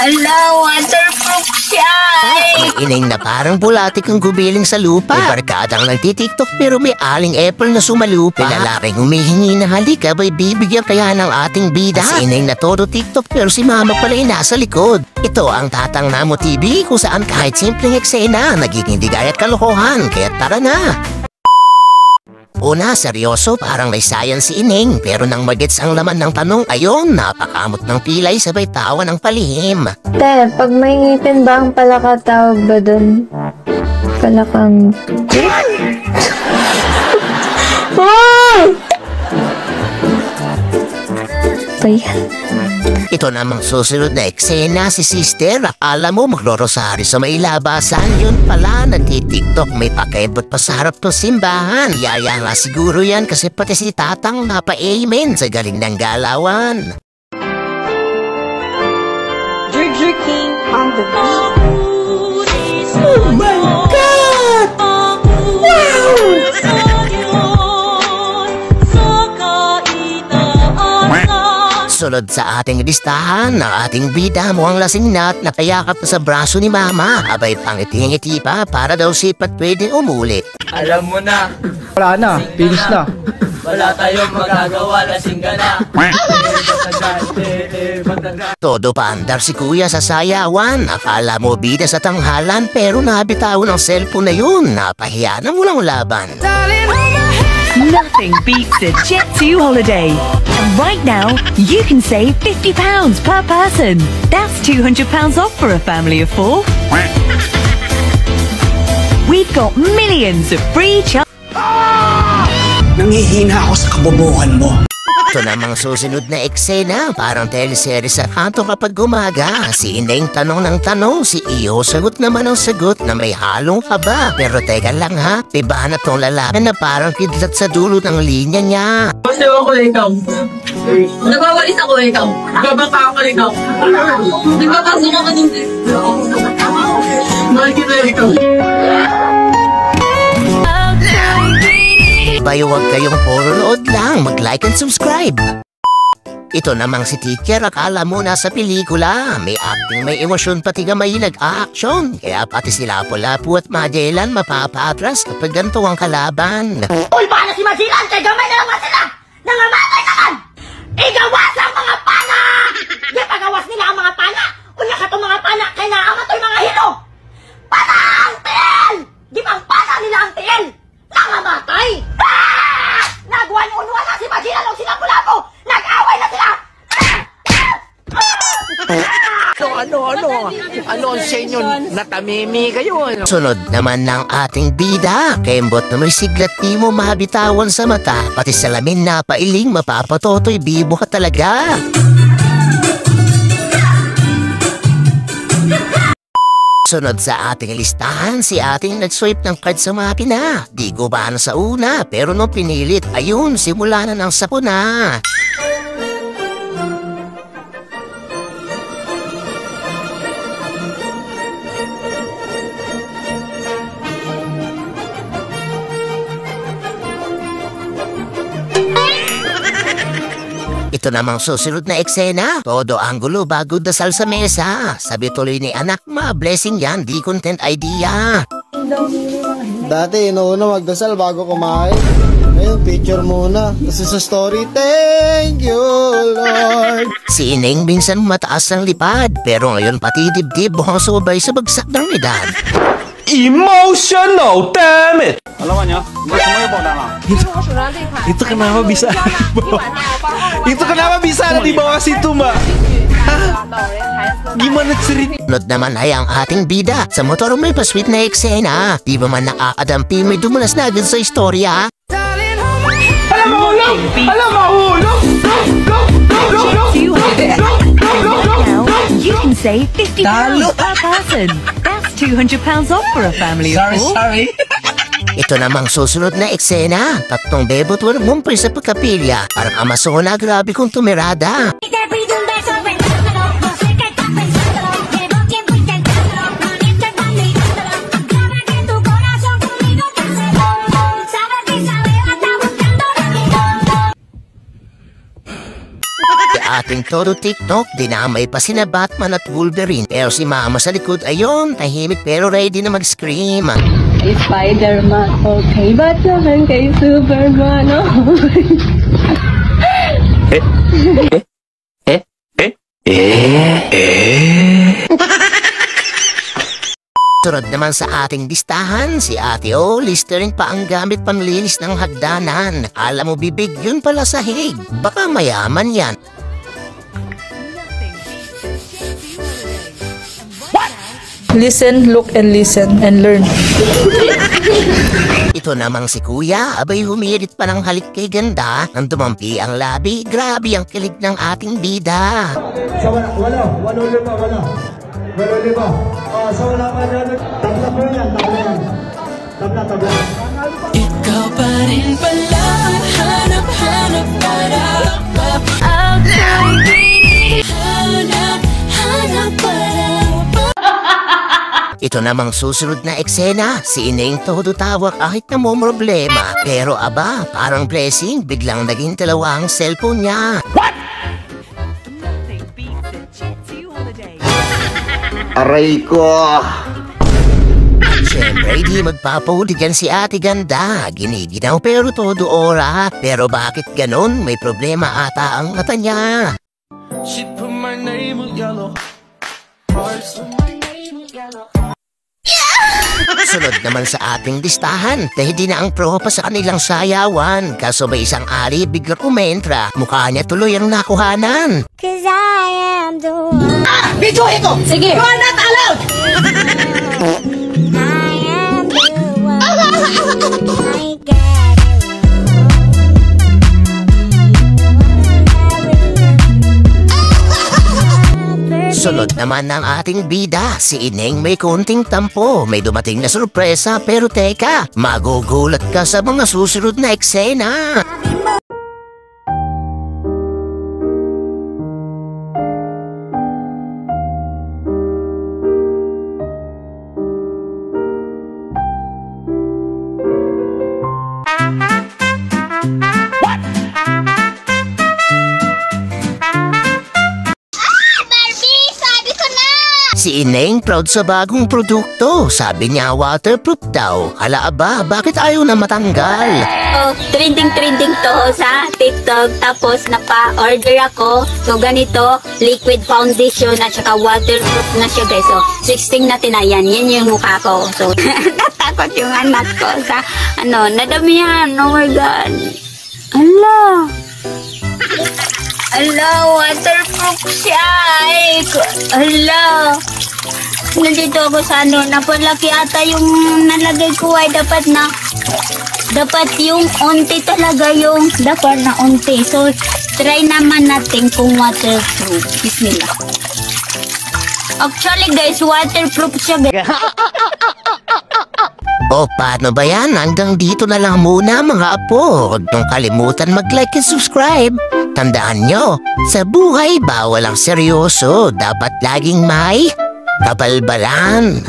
Ala, waterproof siya! Ineng na parang bulatik ang gubiling sa lupa. May barkadang nagtitiktok pero may aling apple na sumalupa. May lalaking humihingi na halika, ba'y bibigyan kaya ng ating bida? Si ineng na todo tiktok pero si mama pala ay nasa likod. Ito ang Tatang Namo TV kung saan kahit simpleng eksena nagiging digay at kalokohan. Kaya tara na! Una, seryoso, parang may science si ineng. Pero nang magets ang laman ng tanong, ayon, napakamot ng pilay sabay tawa ng palihim. Te, pag may ngipin ba ang palaka, tawag ba dun? Palakang... Ito namang susunod na eksena si sister. Akala mo maglorosari sa may labasan. Yun pala, nagtitiktok. May pakebot pa sa harap ng simbahan. Yaya nga siguro yan kasi pati si Tatang napa-amen sa galing ng galawan. Ginger King on the beat. Oh my God! Wow! Sunod sa ating listahan, ang ating bida mukhang lasing na at nakayakap sa braso ni Mama. Abay pangiti-ngiti pa para daw sipat pwede umulit. Alam mo na. Wala na, finish na. Wala tayong magagawa, lasing ka na. Todo paandar si Kuya sa sayawan. Akala mo bida sa tanghalan pero nabitawan ng cellphone na yun. Napahiya na walang laban. Nothing beats a Jet2 holiday. And right now, you can save £50 per person. That's £200 off for a family of 4. We've got millions of free Nangihina ako sa kabobohan mo. Ito namang susunod na eksena, parang teleserye sa kanto kapag umaga. Si Ineng tanong ng tanong, si Iyo sagot naman ang sagot na may halong kaba. Pero teka lang ha, iba na tong lalaki na parang kidlat sa dulo ng linya niya. Kasi ako ikaw. Nagwawalis ako ikaw. Nagbabaka ako ikaw. Nagbabasok ako din. Mahal kita ikaw. Bayo huwag kayong puro nood lang, mag-like and subscribe. Ito namang si Teacher, akala mo nasa pelikula. May acting, may emosyon, pati gamay nag-a-action. Kaya pati sila Lapu-Lapu at Magellan mapapa-atras kapag ganito ang kalaban. Uy, paano si Magellan? Kay gamay na naman sila! Nangamatay naman! Igawas ang mga pana! Di pagawas nila ang mga pana! Unya ka itong mga pana, kaya naamatoy mga hilo! Pana ang tiil! Di ba ang pana nila ang tiil? Nangamatay! Ah! Nagwan-unwa na si Magellan o si Lapu-Lapu! Nag-away na sila! Ano ang sa inyo? Natamimi kayo. Sunod naman ng ating bida, kembot na may siglat di mo mabitawan sa mata, pati salamin na pailing mapapatotoy, bibo ka talaga. Sunod sa ating listahan, si ating nag-swipe ng card sa makina. Di gumana sa una, pero nung pinilit, ayun, simula na ng sapuna. Ito namang susunod na eksena. Todo anggulo bago dasal sa mesa. Sabi tuloy ni anak, blessing yan, di content idea. Dati inuuna magdasal bago kumain. Ngayon picture muna. Kasi sa story, thank you Lord. Si Ineng minsan mataas ang lipad, pero ngayon pati dibdib buhang sumabay sa bagsak ng edad. Emotional, damn it! Alam niyo, hindi semuanya bawa nama. Itu kenapa bisa? Itu kenapa bisa ada di bawah situ, Mbak? Gimana cerita? Sunod naman ay ang ating bida. Sa motor may pasweet na eksena. Di ba man nakakadampi, may dumulas na agad sa istorya. Alam mo, hulog! Alam mo, hulog! You can save £50 per person. That's £200 off for a family of 4. Sorry. Ito namang susunod na eksena. Tatlong bebot walang mumpay sa pagkapilya. Parang Amazona, grabe kong tumirada. ating todo TikTok, dinamay pa sina Batman at Wolverine. Pero si Mama sa likod, ayun, tahimik pero ready na mag-scream. Kay Spider-Man, okay, Batman, kay Superman, Sunod naman sa ating listahan, si Ate O, listering pa ang gamit panlinis ng hagdanan. Alam mo bibig, yun pala sahig. Baka mayaman yan. Listen, look, and listen, and learn. Ito namang si Kuya, abay humirit pa ng halik kay ganda. Nang dumampi ang labi, grabe ang kilig ng ating bida. Sa wala. Sa wala pa rin. Tabla po yan. Tabla. Ikaw pa rin pala ang hanap-hanap para hanap para. Ito namang susunod na eksena, si Ineng todo tawa kahit na mo problema. Pero aba, parang blessing, biglang naging dalawa ang cellphone niya. Aray ko! Siyempre, di magpapuligan si Ate Ganda. Giniginaw pero todo ora. Pero bakit ganon? May problema ata ang mata niya. She put my name on yellow hearts. Sunod naman sa ating listahan, dahil di na ang propa sa kanilang sayawan. Kaso may isang ari bigla kumentra, mukha niya tuloy ang nakuhanan. Cause I am the one. Video ito! Sige! You are not allowed! I am the one. I got Sunod naman ng ating bida, si Ineng may konting tampo. May dumating na sorpresa pero teka, magugulat ka sa mga susunod na eksena. Si Ineng proud sa bagong produkto. Sabi niya waterproof daw. Hala aba, bakit ayaw na matanggal? Oh, trending to sa TikTok. Tapos napa-order ako. So ganito, liquid foundation at saka waterproof na siya guys. So 16 na tinayan. Yan yung mukha ko. So natakot yung anak ko sa nadamihan. Oh my God. Ala, waterproof siya. Ala. Nandito ako sa napalaki ata yung nalagay ko ay dapat yung unti talaga yung dapat na unti. So, try naman natin kung waterproof. Bismillah. Actually guys, waterproof siya guys. O paano ba yan? Hanggang dito na lang muna mga apo. Huwag niyong kalimutan mag-like and subscribe. Tandaan nyo, sa buhay bawal ang seryoso. Dapat laging may kabalbalan.